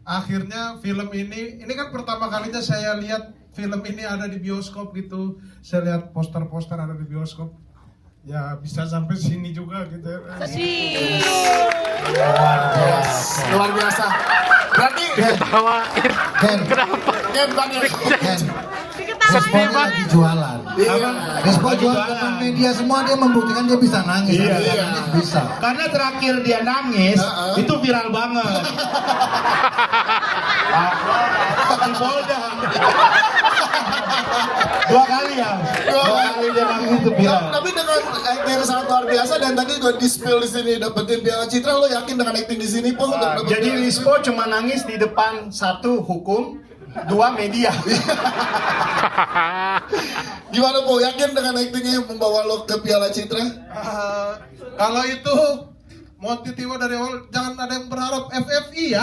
akhirnya film ini kan pertama kalinya saya lihat film ini ada di bioskop gitu. Saya lihat poster-poster ada di bioskop. Ya bisa sampai sini juga gitu. Luar biasa. Berarti Kenapa? Responnya lagi jualan. Respon jualan tentang media semua dia membuktikan dia bisa nangis. Nangis bisa. Karena terakhir dia nangis itu viral banget. Di Polda. Dua kali dia nangis itu viral. Tapi dengan acting sangat luar biasa dan tadi gue di-spill di sini dapetin Piala Citra, lo yakin dengan acting di sini pun untuk dapetin Jadi Piala Rispo cuma nangis di depan satu hukum, dua media. Gimana Po, yakin dengan actingnya yang membawa lo ke Piala Citra? Kalau itu motivasi dari awal, jangan ada yang berharap FFI ya.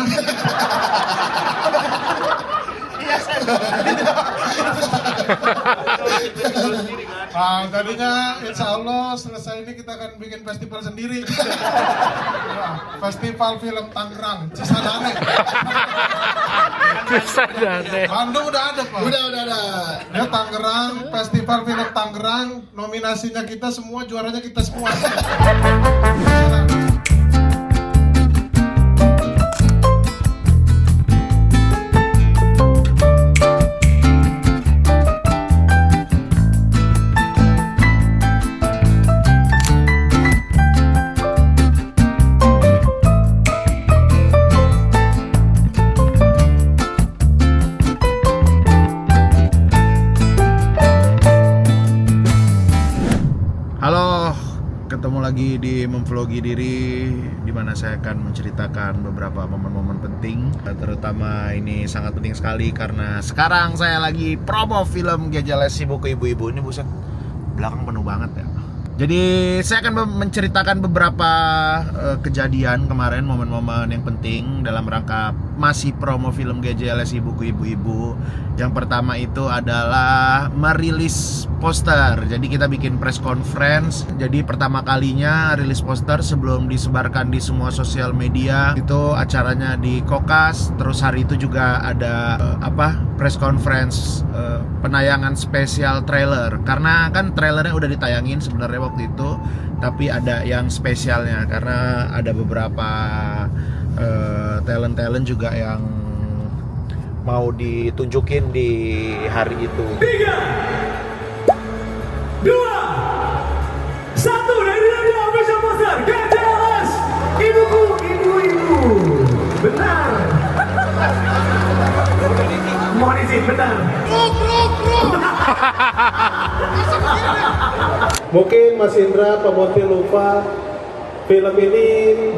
Tadinya insya Allah selesai ini kita akan bikin festival sendiri. Festival film Tangerang, Cisadane. Bandung udah ada Pak. Udah ada. Ya Tangerang, festival film Tangerang, nominasinya kita semua, juaranya kita semua. Halo, ketemu lagi di Memvlogi Diri, di mana saya akan menceritakan beberapa momen-momen penting. Terutama ini sangat penting sekali karena sekarang saya lagi promo film Gejalesi Buku Ibu-Ibu. Ini buset, belakang penuh banget ya. Jadi saya akan menceritakan beberapa kejadian kemarin, momen-momen yang penting dalam rangka masih promo film GJLSI Buku Ibu-Ibu. Yang pertama itu adalah merilis poster. Jadi kita bikin press conference. Jadi pertama kalinya rilis poster sebelum disebarkan di semua sosial media. Itu acaranya di Kokas. Terus hari itu juga ada press conference penayangan spesial trailer. Karena kan trailernya udah ditayangin sebenarnya waktu itu, tapi ada yang spesialnya karena ada beberapa talent juga yang mau ditunjukin di hari itu. 3, 2, 1 dari radio official poster GJLS Ibuku Ibu-Ibu. Benar. Mohon izin, benar. Mungkin Mas Indra, Pak Monti lupa film ini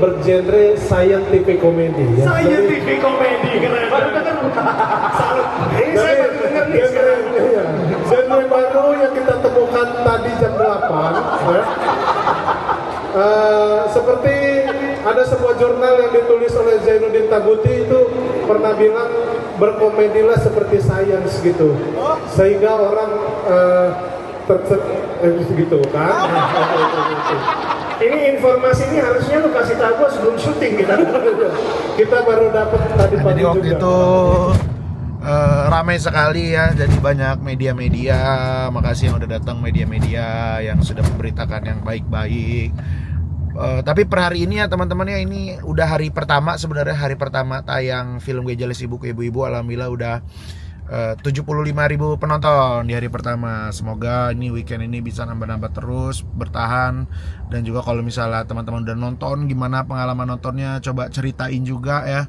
bergenre scientific comedy ya. Scientific comedy, keren. Baru dengar. Salut. Saya baru dengar nih sekarang. Genre baru yang kita temukan tadi jam 8 ya. Seperti ada sebuah jurnal yang ditulis oleh Zainuddin Taguti itu pernah bilang berkomedilah seperti sains gitu, sehingga orang gitu kan. Ini informasi ini harusnya lu kasih tahu gua sebelum syuting Kita baru dapat tadi pagi Jadi waktu juga. itu ramai sekali ya, jadi banyak media-media. Makasih yang udah datang, media-media yang sudah memberitakan yang baik-baik. Tapi per hari ini ya teman-teman ya, ini udah hari pertama sebenarnya, hari pertama tayang film Gejalesi Buku Ibu-Ibu. Alhamdulillah udah 75.000 penonton di hari pertama. Semoga ini weekend ini bisa nambah-nambah terus, bertahan. Dan juga kalau misalnya teman-teman udah nonton, gimana pengalaman nontonnya, coba ceritain juga ya.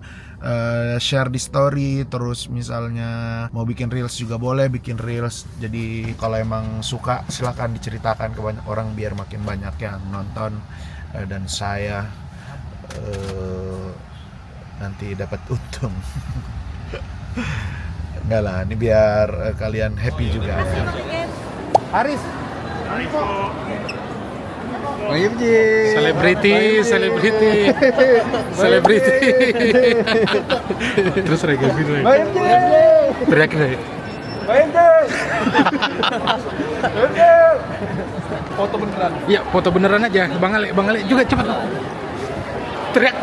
Share di story. Terus misalnya mau bikin reels juga boleh, bikin reels. Jadi kalau emang suka silakan diceritakan ke banyak orang biar makin banyak yang nonton. Dan saya nanti dapat untung. Enggak lah, ini biar kalian happy juga. Haris. Selebriti. Terus reggae gitu. Teriakin aja. Foto beneran. Iya, foto beneran aja. Bang Ale juga cepat. Teriak.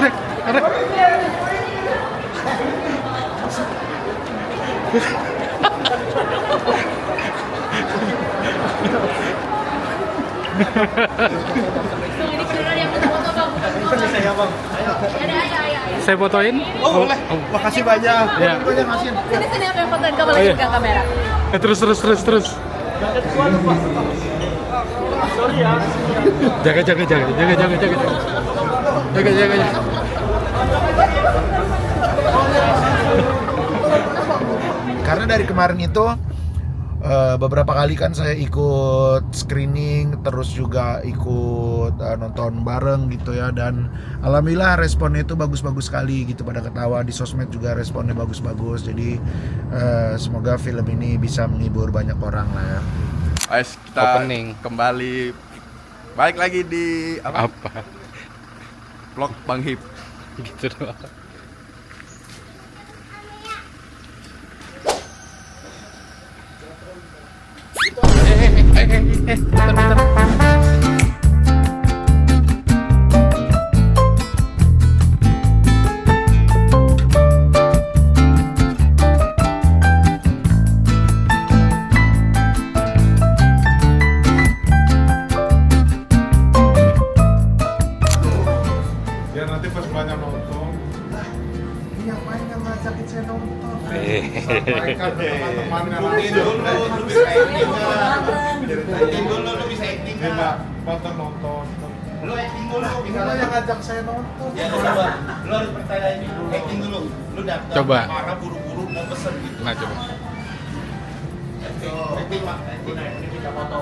Ini beneran yang foto bang, bukan saya bang. Ayo. Saya fotoin. Oh, boleh. Makasih banyak. Ya. Sini aku yang fotoin, kamu lagi pegang kamera. Terus. Sorry ya. Jaga. Karena dari kemarin itu beberapa kali kan saya ikut screening, terus juga ikut nonton bareng gitu ya, dan alhamdulillah responnya itu bagus-bagus sekali gitu, pada ketawa. Di sosmed juga responnya bagus-bagus, jadi semoga film ini bisa menghibur banyak orang lah ya. Guys, kita Opening. kembali balik lagi di Apa? vlog Bang Hip. Gitu doang. Bentar. Biar nanti pas banyak nonton. Yang main yang ngajakin saya nonton. Sampaikan ke teman-teman yang lain. Lu bisa acting. Pak, nonton. Lu acting dulu. Ini yang ngajak saya nonton. Ya, lu harus percaya ini dulu. Acting dulu. Lu daftar. Coba. Marah buru-buru mau pesen gitu. Nah, coba. Acting Pak. Acting nah, ini kita foto.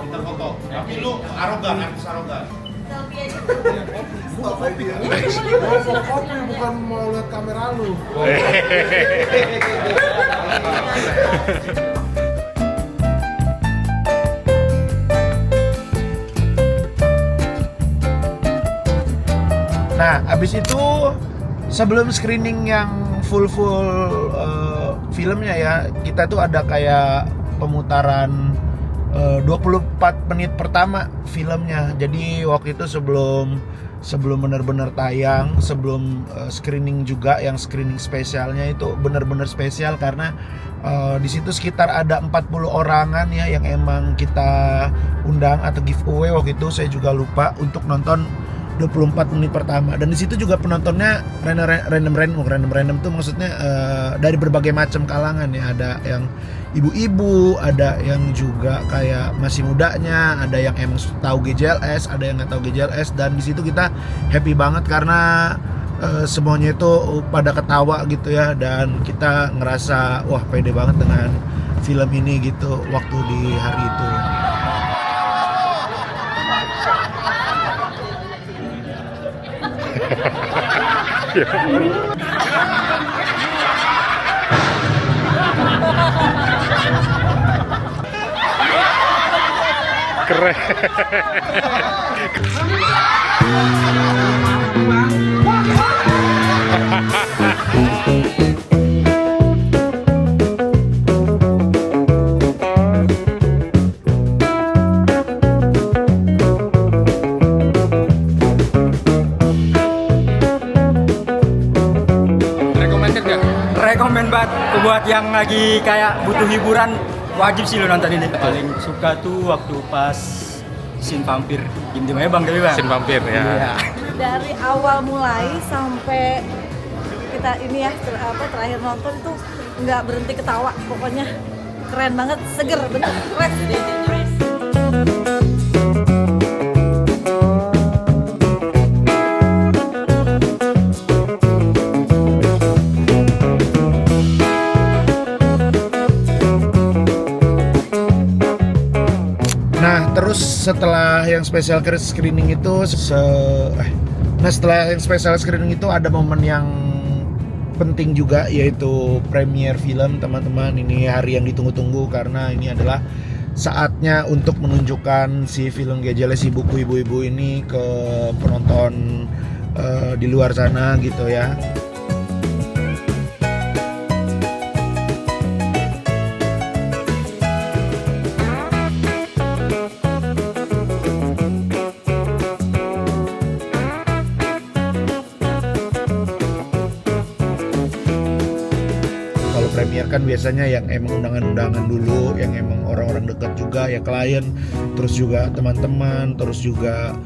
Tapi lu arogan, artis arogan. Kopi bukan mau lihat kamera lu. Nah, abis itu sebelum screening yang full filmnya ya, kita tuh ada kayak pemutaran 24 menit pertama filmnya. Jadi waktu itu sebelum benar-benar tayang, sebelum screening juga, yang screening spesialnya itu benar-benar spesial karena di situ sekitar ada 40 orangan ya yang emang kita undang atau giveaway. Waktu itu saya juga lupa untuk nonton 24 menit pertama, dan di situ juga penontonnya random tuh maksudnya dari berbagai macam kalangan ya, ada yang ibu-ibu, ada yang juga kayak masih mudanya, ada yang emang tahu GJLS, ada yang nggak tahu GJLS, dan di situ kita happy banget karena semuanya itu pada ketawa gitu ya, dan kita ngerasa wah pede banget dengan film ini gitu waktu di hari itu. Keren. Recommended gak? Rekomen banget buat yang lagi kayak butuh hiburan, wajib sih lo nonton ini. Paling suka tuh waktu pas scene vampir. Gimana ya Bang Dewi Bang? Scene vampir ya. Iya. Dari awal mulai sampai kita ini ya terakhir nonton itu nggak berhenti ketawa, pokoknya keren banget, seger bener, fresh. Nah, terus setelah yang special screening itu setelah yang special screening itu ada momen yang penting juga, yaitu premiere film teman-teman. Ini hari yang ditunggu-tunggu karena ini adalah saatnya untuk menunjukkan si film GJLS, si buku ibu-ibu ini ke penonton di luar sana gitu ya. Kalau premier kan biasanya yang emang undangan-undangan dulu, yang emang orang-orang dekat juga ya, klien, terus juga teman-teman, terus juga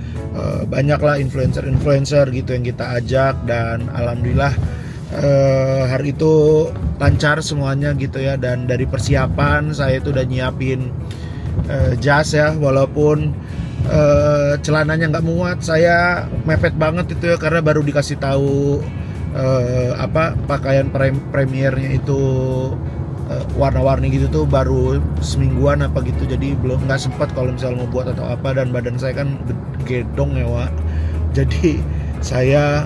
banyaklah influencer gitu yang kita ajak. Dan alhamdulillah hari itu lancar semuanya gitu ya. Dan dari persiapan saya itu udah nyiapin jas ya, walaupun celananya nggak muat, saya mepet banget itu ya, karena baru dikasih tahu pakaian premiernya itu warna-warni gitu tuh baru semingguan apa gitu, jadi belum, nggak sempat kalau misalnya mau buat atau apa. Dan badan saya kan gedong ya Wak, jadi saya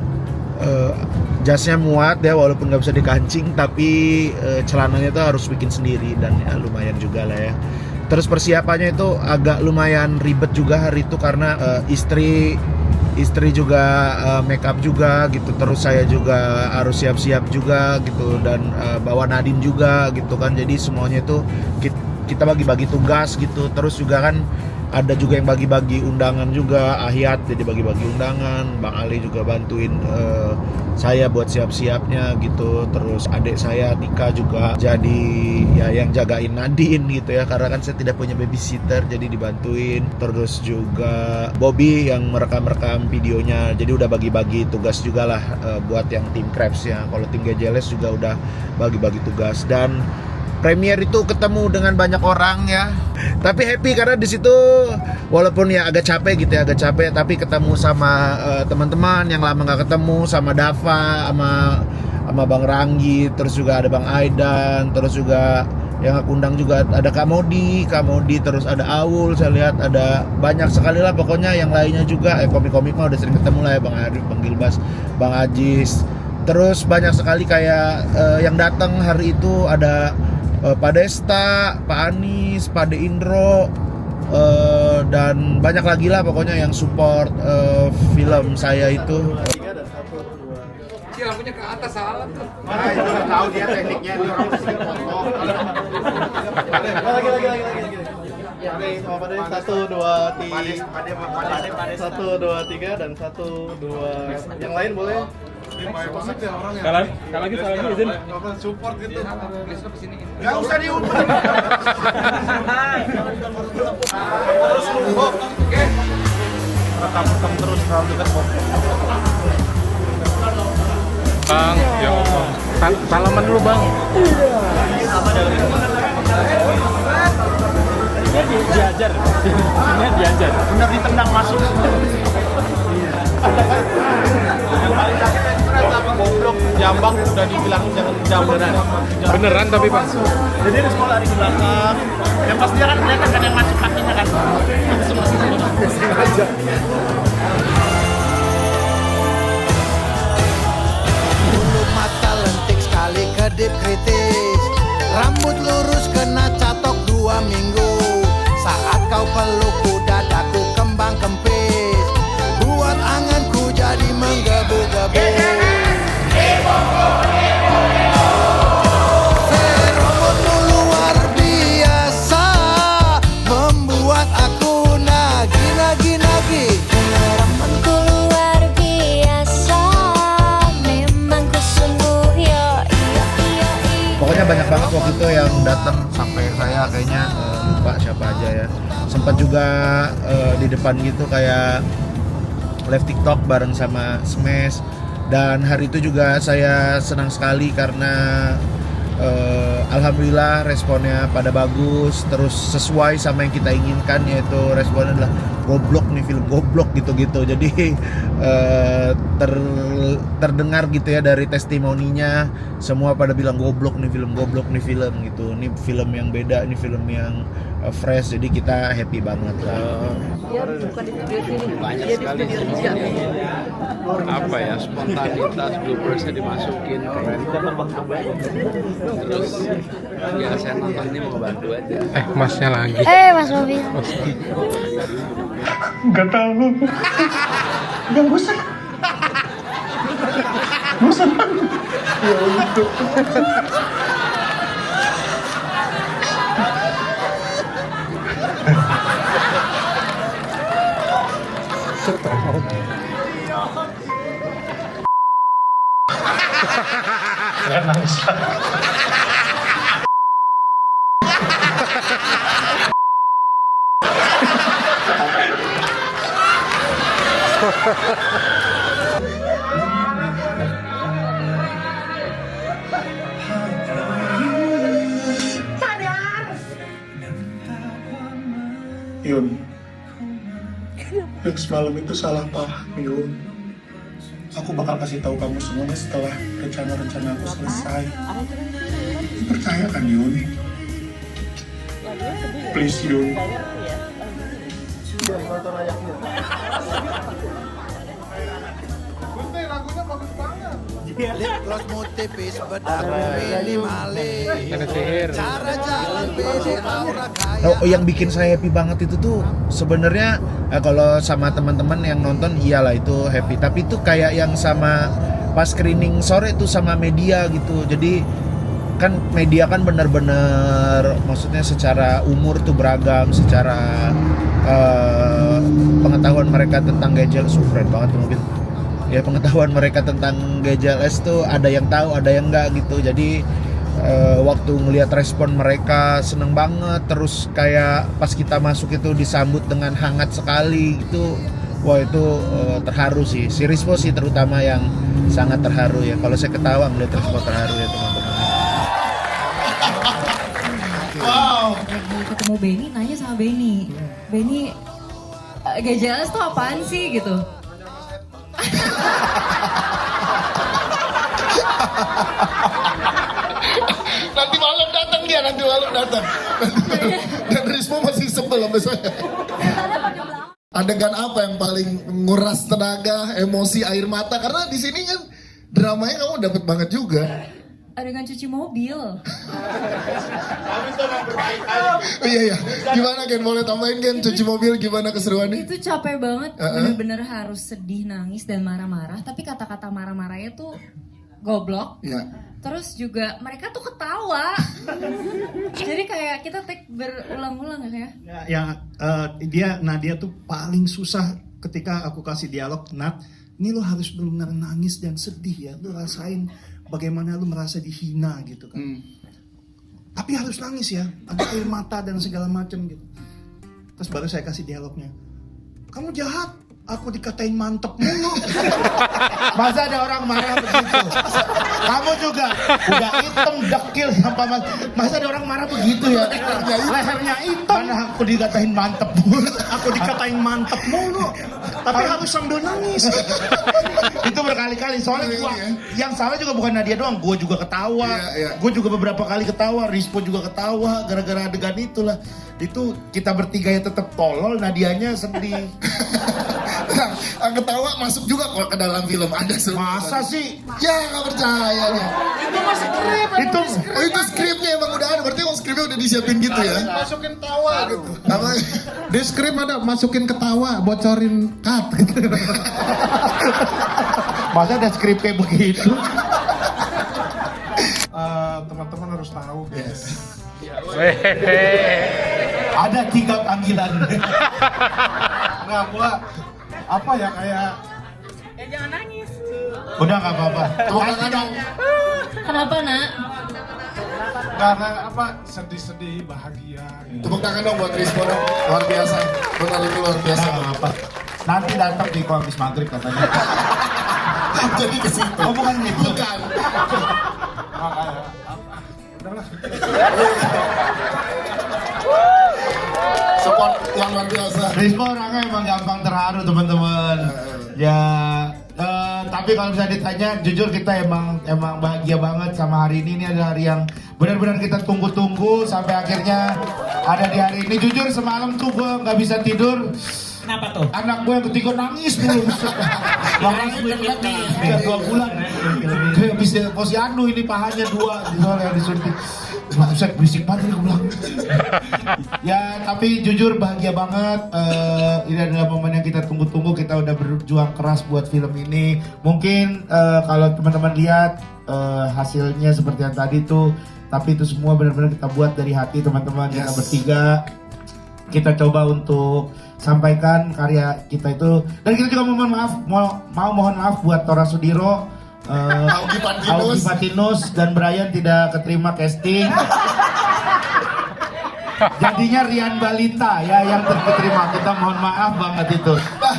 jasnya muat ya, walaupun nggak bisa dikancing, tapi celananya tuh harus bikin sendiri, dan ya lumayan juga lah ya. Terus persiapannya itu agak lumayan ribet juga hari itu, karena istri juga make up juga gitu, terus saya juga harus siap-siap juga gitu, dan bawa Nadine juga gitu kan. Jadi semuanya itu kita bagi-bagi tugas gitu. Terus juga kan ada juga yang bagi-bagi undangan juga, Ahyat jadi bagi-bagi undangan, Bang Ali juga bantuin saya buat siap-siapnya gitu. Terus adik saya Tika juga jadi ya yang jagain Nadine gitu ya, karena kan saya tidak punya babysitter, jadi dibantuin. Terus juga Bobby yang merekam videonya, jadi udah bagi-bagi tugas juga lah buat yang tim Crabs ya. Kalau tim GJLS juga udah bagi-bagi tugas. Dan premier itu ketemu dengan banyak orang ya, tapi happy karena di situ walaupun ya agak capek gitu ya, tapi ketemu sama teman-teman yang lama nggak ketemu, sama Dava, sama Bang Ranggi, terus juga ada Bang Aidan, terus juga yang aku undang juga ada Kak Modi, terus ada Aul, saya lihat ada banyak sekali lah pokoknya. Yang lainnya juga komik-komik mah udah sering ketemu lah ya, Bang Arif, Bang Gilbas, Bang Ajis. Terus banyak sekali kayak yang datang hari itu ada Pak Desta, Pak Anies, Pak De Indro, dan banyak lagi lah pokoknya yang support film saya itu. Lampunya ke atas salah tuh. Tahu dia tekniknya, dia orang mesti foto. Oke, sama pada 1, 2, 3. 1, 2, 3 dan 1, 2. Yang lain boleh? Kalau lagi izin. Support gitu. Gak usah diundang. Oke. Rekam terus terlalu dekat kok. Bang, ya Bang. Salaman dulu Bang. Diajar. Ini diajar. Bener ditendang masuk. Yang paling sakit sama goblok jambak udah dibilang jangan jamberan. Beneran tapi Pak. Jadi di sekolah di belakang. Yang pas dia kan kelihatan kan yang masuk kakinya kan. Sengaja. Bulu mata lentik sekali, kedip kritis, rambut lurus kena catok 2 minggu. Saat kau pelukku dadaku kembang kempis, buat anganku jadi menggebu-gebu. Feromonmu luar biasa, membuat aku nagi. Feromonku luar biasa, memang ku sungguh yo. Pokoknya banyak banget waktu itu yang datang, sampai saya kayaknya lupa siapa aja ya. Sempat juga di depan gitu kayak live TikTok bareng sama Smash. Dan hari itu juga saya senang sekali karena alhamdulillah responnya pada bagus, terus sesuai sama yang kita inginkan, yaitu responnya adalah goblok nih, film goblok gitu-gitu. Jadi terdengar gitu ya dari testimoninya, semua pada bilang goblok nih film gitu. Ini film yang beda, ini film yang fresh, jadi kita happy banget lah. Dia bukan di studio sini, Banyak dia di sekali. studio Indonesia. Apa ya, spontanitas bloopersnya dimasukin keren. Terus ya saya nonton ini mau bantu aja. Masnya lagi. Mas Bobi. Gak tahu. Yang bosan. Bosan. Ya untuk. Nangis. Yun, yang semalam itu salah paham, Yun. Aku bakal kasih tahu kamu semuanya setelah rencana-rencana aku selesai. Percaya kan, Yun? Please, Yun. Lagunya bagus banget. Lihat tipis bedak ini malih. Cara jalan beda aura kaya. Oh, yang bikin saya happy banget itu tuh sebenarnya kalau sama teman-teman yang nonton iyalah itu happy, tapi itu kayak yang sama pas screening sore itu sama media gitu. Jadi kan media kan benar-benar maksudnya secara umur tuh beragam, secara pengetahuan mereka tentang Gajah keren banget tuh mobil. Ya pengetahuan mereka tentang GJLS tuh ada yang tahu, ada yang enggak gitu. Jadi waktu ngelihat respon mereka seneng banget, terus kayak pas kita masuk itu disambut dengan hangat sekali gitu. Wah itu terharu sih, si Rispo sih terutama yang sangat terharu ya. Kalau saya ketawa ngeliat Rispo terharu ya teman-teman. Wow. Ketemu Benny, nanya sama Benny, Benny GJLS tuh apaan sih gitu? Nanti malam datang dia, nanti malam datang. Dan Rispo masih sebel sama saya. Adegan apa yang paling nguras tenaga, emosi, air mata? Karena di sini kan dramanya kamu dapat banget juga. Adegan cuci mobil. Iya. Gimana Gen? Boleh tambahin Gen? Cuci mobil gimana keseruannya? Itu capek banget, bener-bener harus sedih, nangis, dan marah-marah. Tapi kata-kata marah-marahnya tuh goblok. Iya. Terus juga mereka tuh ketawa. Jadi kayak kita take berulang-ulang ya. Nadia tuh paling susah ketika aku kasih dialog. Nat, ini lo harus benar-benar nangis dan sedih ya. Lo rasain bagaimana lo merasa dihina gitu kan. Tapi harus nangis ya, ada air mata dan segala macam gitu. Terus baru saya kasih dialognya. Kamu jahat, aku dikatain mantep mulu. Masa ada orang marah begitu? Kamu juga udah hitam dekil sampai masa ada orang marah begitu ya? Lehernya hitam. Mana aku dikatain mantep mulu? Aku dikatain mantep mulu. Tapi harus sambil nangis. Itu berkali-kali. Soalnya gua, yang salah juga bukan Nadia doang. Gue juga ketawa. Gue juga beberapa kali ketawa. Rispo juga ketawa. Gara-gara adegan itulah. Itu kita bertiga ya tetap tolol. Nadianya sedih. Nah, ketawa masuk juga kok ke dalam film. Ada semua. Masa sih? Ya nggak percaya ya. Itu masih skrip. Itu skripnya emang udah ada. Berarti emang skripnya udah disiapin gitu ya? Masukin tawa gitu. Apa? Di skrip ada masukin ketawa, bocorin cut gitu. Masa ada skrip kayak begitu? Teman-teman harus tahu. Yes. Ada 3 panggilan. Nggak, gua apa ya kayak. Ya jangan nangis. Udah nggak apa-apa. Kenapa nak? Karena apa sedih-sedih bahagia. Gitu. Tepuk tangan dong buat Rispo dong. Luar biasa. Benar itu luar biasa. Nggak apa. Nanti datang di habis maghrib katanya. Jadi ke situ. Oh bukan gitu. Bukan. Support yang luar biasa. Rispo orangnya emang gampang terharu teman-teman. Ya, tapi kalau bisa ditanya, jujur kita emang bahagia banget sama hari ini. Ini adalah hari yang benar-benar kita tunggu-tunggu sampai akhirnya ada di hari ini. Jujur semalam tuh gue nggak bisa tidur. Kenapa tuh? Anak gue yang ketiga nangis mulu. Nangis udah 2 bulan. Kayak bisa posyandu ini pahanya 2 soalnya disuntik. Buset berisik banget gue bilang. Ya tapi jujur bahagia banget. Ini adalah momen yang kita tunggu-tunggu. Kita udah berjuang keras buat film ini. Mungkin kalau teman-teman lihat hasilnya seperti yang tadi tuh, tapi itu semua benar-benar kita buat dari hati teman-teman. Kita bertiga kita coba untuk sampaikan karya kita itu, dan kita juga mohon maaf buat Tora Sudiro, Augie Patinus dan Brian tidak keterima casting. Jadinya Rian Balita ya yang terterima. Kita mohon maaf banget itu. Nah,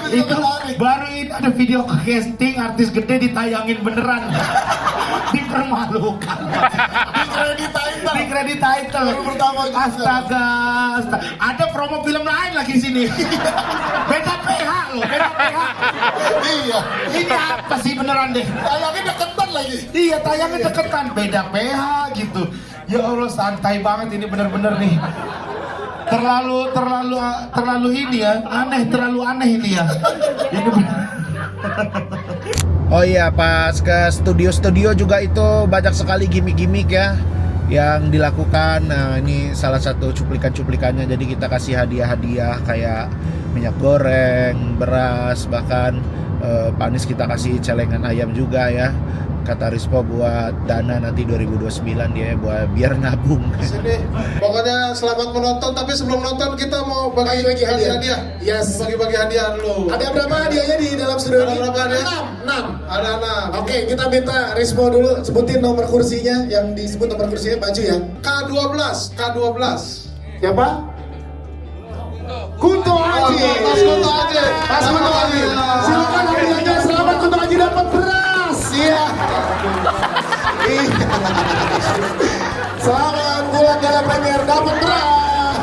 itu itu baru ini ada video casting artis gede ditayangin beneran. Dipermalukan. Di kredit title. Pertama Astaga. Ada promo film lain lagi di sini. Beda PH loh, beda PH. Iya. Ini apa sih beneran deh? Tayangnya deketan lagi. Iya, tayangnya deketan, beda PH gitu. Ya Allah, santai banget ini bener-bener nih. Terlalu ini ya, terlalu aneh ini ya. Ini Oh iya, pas ke studio-studio juga itu banyak sekali gimmick-gimmick ya yang dilakukan. Nah, ini salah satu cuplikan-cuplikannya. Jadi kita kasih hadiah-hadiah kayak minyak goreng, beras, bahkan Pak Anies kita kasih celengan ayam juga ya. Kata Rispo buat dana nanti 2029 dia buat biar nabung. Sini, pokoknya selamat menonton. Tapi sebelum nonton kita mau bagi-bagi hadiah. Yes. Bagi-bagi hadiah dulu. Ada berapa hadiahnya di dalam studio ini? Berapa hadiah? 6. Ada 6. Oke, kita minta Rispo dulu sebutin nomor kursinya. Yang disebut nomor kursinya maju ya. K12. Siapa? Kunto Aji. Mas Kunto Aji. Mas Kunto Aji. Silakan hadiahnya. Selamat Kunto Aji dapat beras. Iya. Selamat bulan gala premier dapat beras.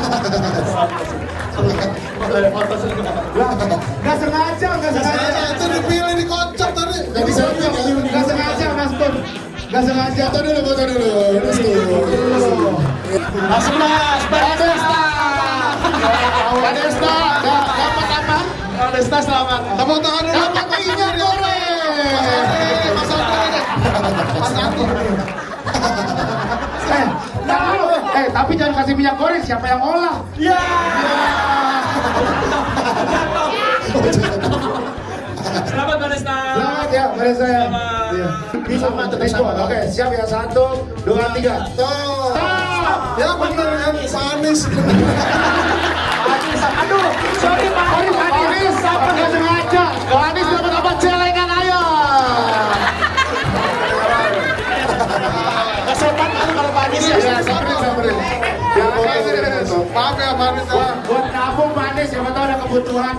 Gak sengaja. Itu dipilih dikocok tadi. Gak sengaja Mas Kun. Gak sengaja. Foto dulu. Mas Pak Desta. Dapat apa? Pak Desta selamat. Tepuk tangan dulu. Dapat minyak goreng. Mas Andi. tapi jangan kasih minyak goreng, siapa yang olah? Ya. Selamat Mbak Desta. Selamat ya, Mbak Desta ya. Sama tetap sama. Oke, siap ya. 1, 2, 3. Stop. Ya bener kan, Panis. Aduh, sorry Pak Anies, apa nggak sengaja? Pak Anies dapat apa celengan ayam? Kesopan kan kalau Pak Anies ya? Samperin. Maaf ya Pak Anies. Buat nabung Pak Anies, siapa tahu ada kebutuhan.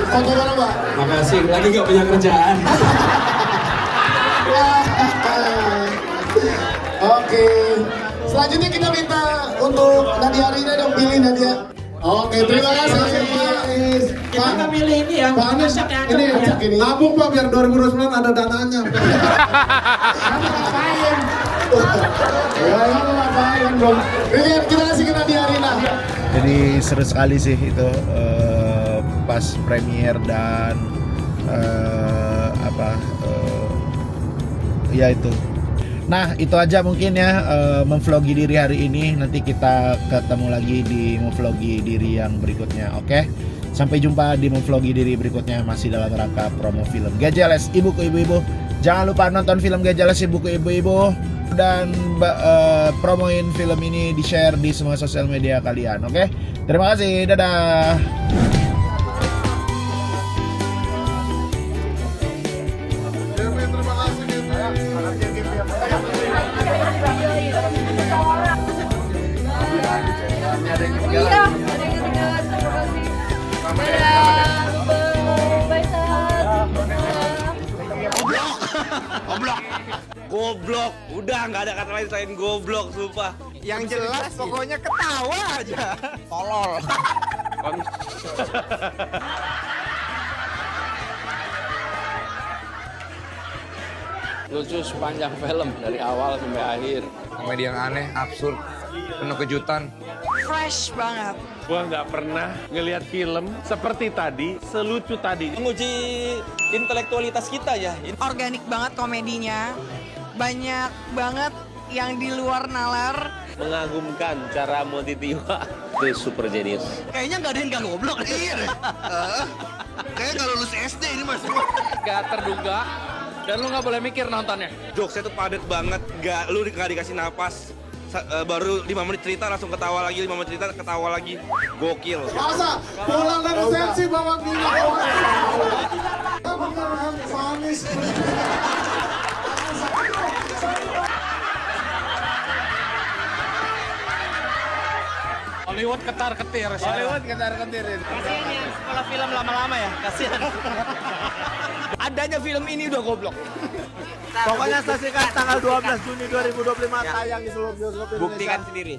Foto mana Pak? Makasih, lagi nggak punya kerjaan. Oke. Selanjutnya kita minta untuk Nadia Rina dong, pilih Nadia. Oke, terima kasih. Kita nggak milih ini ya. Pak Anies, ini nabung Pak biar 2029 ada dananya. Ngapain dong? Kita kasih ke Nadia Rina. Jadi seru sekali sih itu pas premier dan ya itu. Nah itu aja mungkin ya memvlogi diri hari ini. Nanti kita ketemu lagi di memvlogi diri yang berikutnya. Oke, sampai jumpa di memvlogi diri berikutnya, masih dalam rangka promo film GJLS Ibuku Ibu-Ibu. Jangan lupa nonton film GJLS Ibuku Ibu-Ibu dan promoin film ini, di share di semua sosial media kalian. Oke, terima kasih, dadah. Goblok, udah nggak ada kata lain selain goblok, sumpah. Yang jelas pokoknya ketawa aja. Tolol. Lucu sepanjang film dari awal sampai akhir. Komedi yang aneh, absurd, penuh kejutan. Fresh banget. Gua nggak pernah ngelihat film seperti tadi, selucu tadi. Menguji intelektualitas kita ya. Organik banget komedinya. Banyak banget yang di luar nalar. Mengagumkan cara Monty Tiwa. Itu super genius. Kayaknya nggak ada yang nggak goblok. Iya deh. Kayaknya nggak lulus SD ini Mas. Gak terduga. Dan lu nggak boleh mikir nontonnya. Jokesnya tuh padat banget, lu nggak dikasih napas. Baru 5 menit cerita langsung ketawa lagi, 5 menit cerita ketawa lagi. Gokil. Masa pulang dari sensi bawa minyak goreng. Beneran Panis. Hollywood ketar-ketir. Hollywood ketar-ketir. Kasihan ya sekolah film lama-lama ya, kasihan. Adanya film ini udah goblok. Pokoknya saksikan tanggal 12 Juni 2025 tayang di seluruh bioskop Indonesia. Buktikan sendiri.